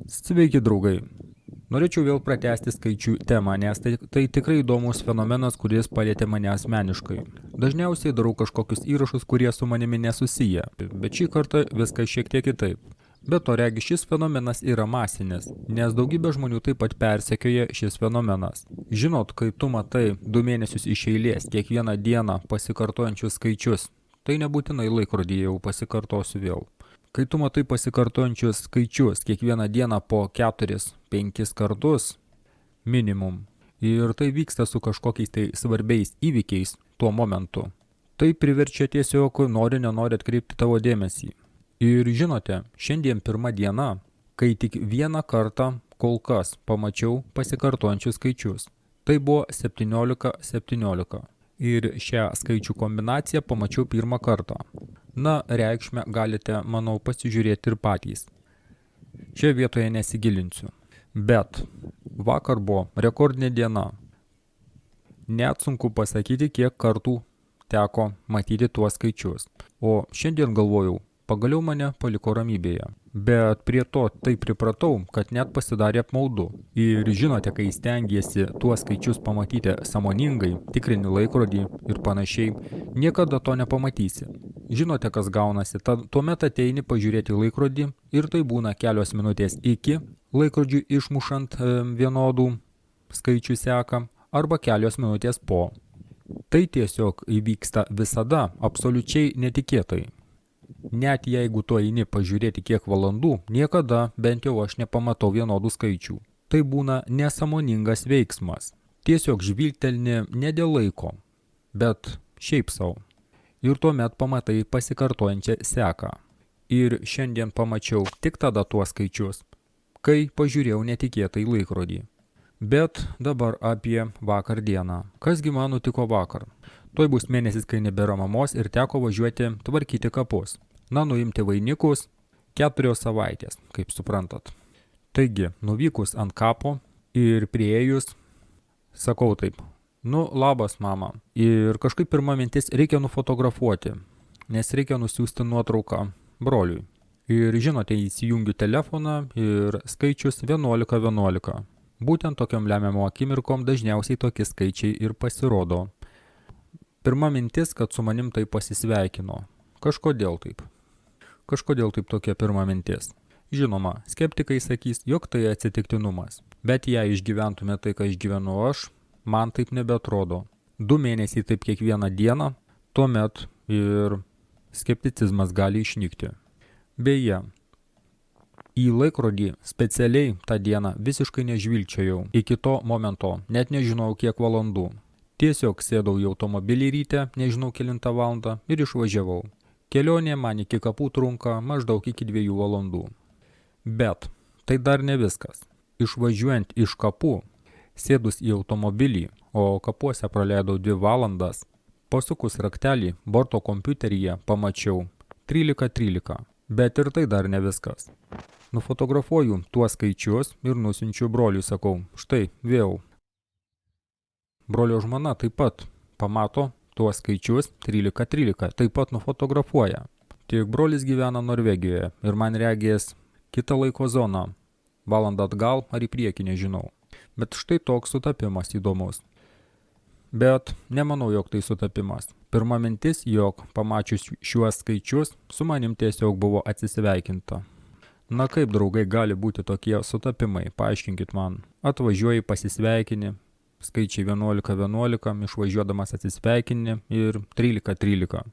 Sveiki, draugai. Norėčiau vėl pratęsti skaičių temą, nes tai tikrai įdomus fenomenas, kuris palietė mane asmeniškai. Dažniausiai darau kažkokius įrašus, kurie su manimi nesusiję, bet šį kartą viskas šiek tiek kitaip. Be to, regi, šis fenomenas yra masinis, nes daugybė žmonių taip pat persekioja šis fenomenas. Žinot, kai tu matai 2 mėnesius iš eilės kiekvieną dieną pasikartojančius skaičius, tai nebūtinai laikrodyje jau pasikartosiu vėl. Kai tu matai pasikartojančius skaičius kiekvieną dieną po 4-5 kartus minimum ir tai vyksta su kažkokiais tai svarbiais įvykiais tuo momentu, tai priverčia tiesiog nenori atkreipti tavo dėmesį. Ir žinote, šiandien pirma diena, kai tik vieną kartą kol kas pamačiau pasikartojančius skaičius. Tai buvo 17-17. Ir šią skaičių kombinaciją pamačiau pirmą kartą. Na, reikšmę galite, manau, pasižiūrėti ir patys. Čia vietoje nesigilinsiu. Bet vakar buvo rekordinė diena. Net sunku pasakyti, kiek kartų teko matyti tuos skaičius. O šiandien galvojau, pagaliau mane paliko ramybėje. Bet prie to taip pripratau, kad net pasidarė apmaudu. Ir žinote, kai stengiesi tuos skaičius pamatyti sąmoningai, tikrini laikrodį ir panašiai, niekada to nepamatysi. Žinote, kas gaunasi, tuomet ateini pažiūrėti laikrodį ir tai būna kelios minutės iki laikrodžių išmušant vienodų skaičių seką arba kelios minutės po. Tai tiesiog įvyksta visada, absoliučiai netikėtai. Net jeigu tu eini pažiūrėti kiek valandų, niekada, bent jau aš nepamatau vienodų skaičių. Tai būna nesąmoningas veiksmas. Tiesiog žvilgtelni ne dėl laiko, bet šiaip savo. Ir tuomet pamatai pasikartojančią seką. Ir šiandien pamačiau tik tada tuos skaičius, kai pažiūrėjau netikėtai laikrodį. Bet dabar apie vakar dieną. Kasgi man nutiko vakar? Tuoj bus mėnesis, kai nebėra mamos ir teko važiuoti tvarkyti kapus. Na, nuimti vainikus 4 savaitės, kaip suprantat. Taigi, nuvykus ant kapo ir priėjus, sakau taip, labas mama. Ir kažkaip pirma mintis, reikia nufotografuoti, nes reikia nusiųsti nuotrauką broliui. Ir žinote, įsijungiu telefoną ir skaičius 11-11. Būtent tokiam lemiamo akimirkom dažniausiai tokie skaičiai ir pasirodo. Pirma mintis, kad su manim tai pasisveikino. Kažkodėl taip tokia pirma mintis. Žinoma, skeptikai sakys, jog tai atsitiktinumas. Bet jei išgyventume tai, ką išgyvenu aš, man taip nebeatrodo. 2 mėnesiai taip kiekvieną dieną, tuomet ir skepticizmas gali išnykti. Beje, į laikrodį specialiai tą dieną visiškai nežvilgčiojau. Iki to momento net nežinau kiek valandų. Tiesiog sėdau į automobilį ryte, nežinau kelintą valandą ir išvažiavau. Kelionė man iki kapų trunka maždaug iki 2 valandų. Bet tai dar ne viskas. Išvažiuojant iš kapų, sėdus į automobilį, o kapuose praleidau 2 valandas, pasukus raktelį borto kompiuteryje pamačiau 13:13. Bet ir tai dar ne viskas. Nufotografuoju tuos skaičius ir nusiunčiu broliui, sakau, štai vėl. Brolio žmona taip pat pamato tuos skaičius 13:13, taip pat nufotografuoja. Tik brolis gyvena Norvegijoje ir man regės kitą laiko zoną. Valandą atgal ar į priekį nežinau. Bet štai toks sutapimas įdomus. Bet nemanau, jog tai sutapimas. Pirma mintis, jog pamačius šiuos skaičius, su manim tiesiog buvo atsisveikinta. Na kaip, draugai, gali būti tokie sutapimai, paaiškinkit man. Atvažiuoji pasisveikini, skaičiai 11-11, išvažiuodamas atsisveikini ir 13-13.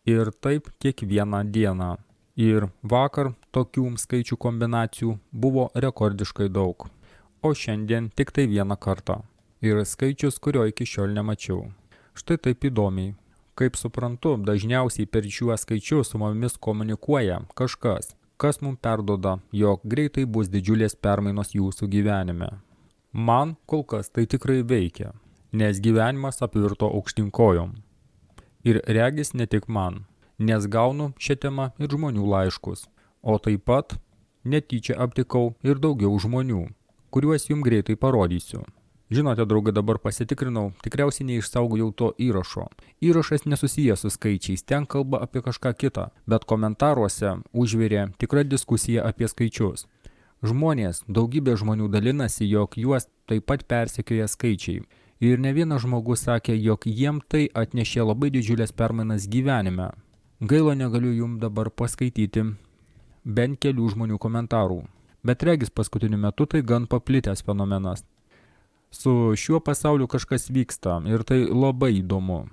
Ir taip kiekvieną dieną. Ir vakar tokių skaičių kombinacijų buvo rekordiškai daug. O šiandien tik tai vieną kartą. Ir skaičius, kurio iki šiol nemačiau. Štai taip įdomiai. Kaip suprantu, dažniausiai per šiuos skaičius su mumis komunikuoja kažkas, kas mums perduoda, jog greitai bus didžiulės permainos jūsų gyvenime. Man kol kas tai tikrai veikia, nes gyvenimas apvirto aukštyn kojom. Ir regis ne tik man, nes gaunu šią temą ir žmonių laiškus, o taip pat netyčia aptikau ir daugiau žmonių, kuriuos jums greitai parodysiu. Žinote, draugai, dabar pasitikrinau, tikriausiai neišsaugojau to įrašo. Įrašas nesusijęs su skaičiais, ten kalba apie kažką kitą, bet komentaruose užvirė tikra diskusija apie skaičius. Žmonės, daugybė žmonių dalinasi, jog juos taip pat persekioja skaičiai. Ir ne vienas žmogus sakė, jog jiem tai atnešė labai didžiulės permainas gyvenime. Gaila, negaliu jums dabar paskaityti bent kelių žmonių komentarų. Bet regis paskutiniu metu tai gan paplitęs fenomenas. Su šiuo pasauliu kažkas vyksta ir tai labai įdomu.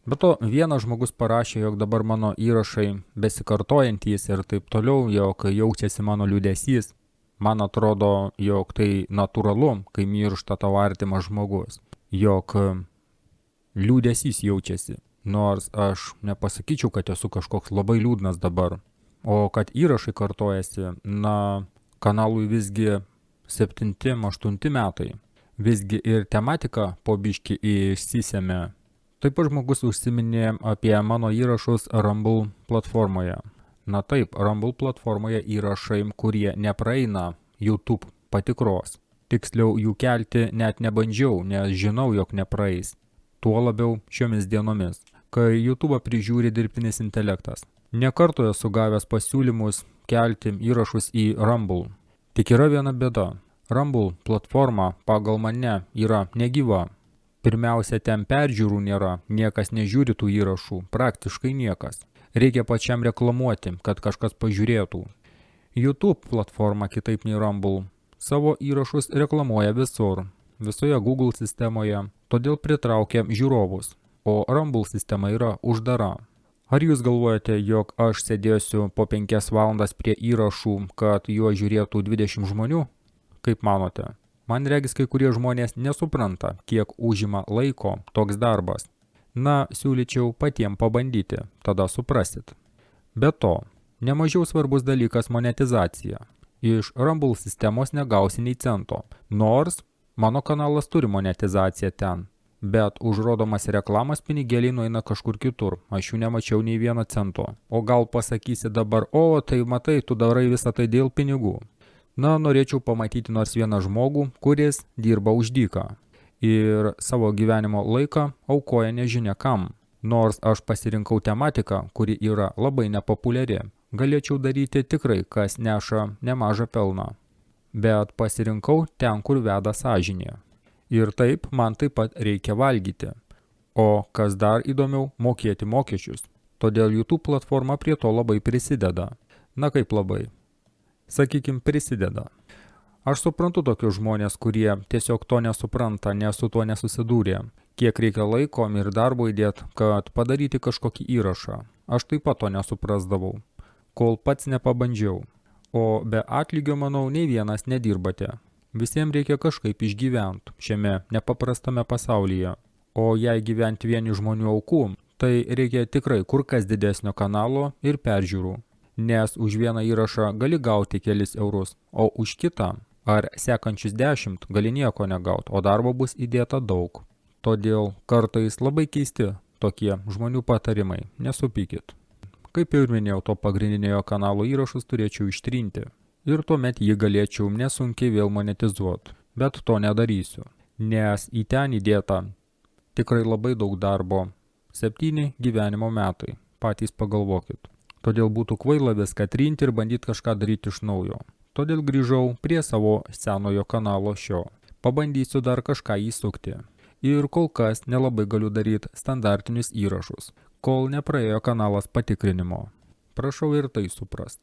Be to, vienas žmogus parašė, jog dabar mano įrašai besikartojantys ir taip toliau, jog jaučiasi mano liūdesys. Man atrodo, jog tai natūralu, kai miršta tavo artimas žmogus. Jog liūdesys jaučiasi. Nors aš nepasakyčiau, kad esu kažkoks labai liūdnas dabar. O kad įrašai kartojasi, kanalui visgi 7-8 metai. Visgi ir tematika po biškį išsisėmė. Taip pat žmogus užsiminė apie mano įrašus Rumble platformoje. Na taip, Rumble platformoje įrašai, kurie nepraeina YouTube patikros. Tiksliau jų kelti net nebandžiau, nes žinau, jog nepraeis. Tuo labiau šiomis dienomis, kai YouTube prižiūri dirbtinis intelektas. Nekarto esu gavęs pasiūlymus kelti įrašus į Rumble. Tik yra viena bėda. Rumble platforma pagal mane yra negyva. Pirmiausia, ten peržiūrų nėra, niekas nežiūri tų įrašų, praktiškai niekas. Reikia pačiam reklamuoti, kad kažkas pažiūrėtų. YouTube platforma, kitaip nei Rumble, savo įrašus reklamuoja visur, visoje Google sistemoje, todėl pritraukia žiūrovus, o Rumble sistema yra uždara. Ar jūs galvojate, jog aš sėdėsiu po 5 valandas prie įrašų, kad juo žiūrėtų 20 žmonių? Kaip manote? Man regis, kai kurie žmonės nesupranta, kiek užima laiko toks darbas. Na, siūlyčiau patiem pabandyti, tada suprasit. Be to, nemažiau svarbus dalykas monetizacija. Iš Rumble sistemos negausi nei cento, nors mano kanalas turi monetizaciją ten. Bet užrodomas reklamas pinigėliai nueina kažkur kitur, aš jų nemačiau nei 1 cento. O gal pasakysi dabar, o tai matai, tu darai visą tai dėl pinigų. Na, norėčiau pamatyti nors vieną žmogų, kuris dirba už dyką ir savo gyvenimo laiką aukoja nežinia kam. Nors aš pasirinkau tematiką, kuri yra labai nepopuliari, galėčiau daryti tikrai, kas neša nemažą pelną. Bet pasirinkau ten, kur veda sąžinė. Ir taip, man taip pat reikia valgyti. O kas dar įdomiau, mokėti mokesčius. Todėl YouTube platforma prie to labai prisideda. Na kaip labai? Sakykim, prisideda. Aš suprantu tokius žmonės, kurie tiesiog to nesupranta, nes su tuo nesusidūrė. Kiek reikia laiko ir darbo įdėti, kad padaryti kažkokį įrašą. Aš taip pat to nesuprasdavau, kol pats nepabandžiau. O be atlygio, manau, nei vienas nedirbate. Visiems reikia kažkaip išgyventi šiame nepaprastame pasaulyje. O jei gyventi vieni žmonių aukų, tai reikia tikrai kur kas didesnio kanalo ir peržiūrų. Nes už vieną įrašą gali gauti kelis eurus, o už kitą ar sekančius 10 gali nieko negauti, o darbo bus įdėta daug. Todėl kartais labai keisti tokie žmonių patarimai, nesupykit. Kaip jau ir minėjau, to pagrindinio kanalo įrašus turėčiau ištrinti. Ir tuomet jį galėčiau nesunkiai vėl monetizuoti, bet to nedarysiu. Nes į ten įdėta tikrai labai daug darbo. 7 gyvenimo metai, patys pagalvokit. Todėl būtų kvaila viską trinti ir bandyti kažką daryti iš naujo. Todėl grįžau prie savo senojo kanalo šio. Pabandysiu dar kažką įsukti. Ir kol kas nelabai galiu daryti standartinius įrašus, kol nepraėjo kanalas patikrinimo. Prašau ir tai suprast.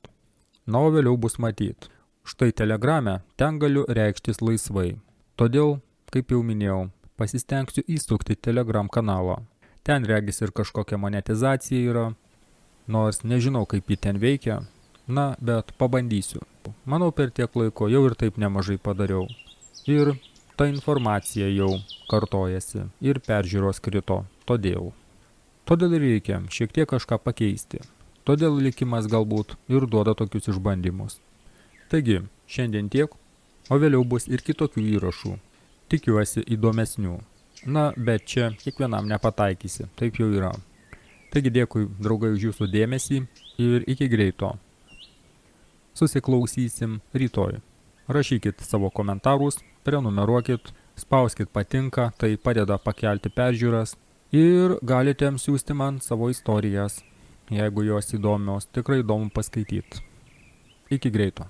Na, o vėliau bus matyt. Štai Telegrame ten galiu reikštis laisvai. Todėl, kaip jau minėjau, pasistengsiu įsukti Telegram kanalą. Ten regis ir kažkokia monetizacija yra. Nors nežinau, kaip jį ten veikia, na, bet pabandysiu. Manau, per tiek laiko jau ir taip nemažai padariau. Ir ta informacija jau kartojasi ir peržiūros krito. Todėl reikia šiek tiek kažką pakeisti. Todėl likimas galbūt ir duoda tokius išbandymus. Taigi, šiandien tiek, o vėliau bus ir kitokių įrašų. Tikiuosi įdomesnių. Na, bet čia kiekvienam nepataikysi, taip jau yra. Taigi dėkui, draugai, už jūsų dėmesį ir iki greito. Susiklausysim rytoj. Rašykit savo komentarus, prenumeruokit, spauskit patinka, tai padeda pakelti peržiūras. Ir galite siųsti man savo istorijas, jeigu jos įdomios, tikrai įdomu paskaityti. Iki greito.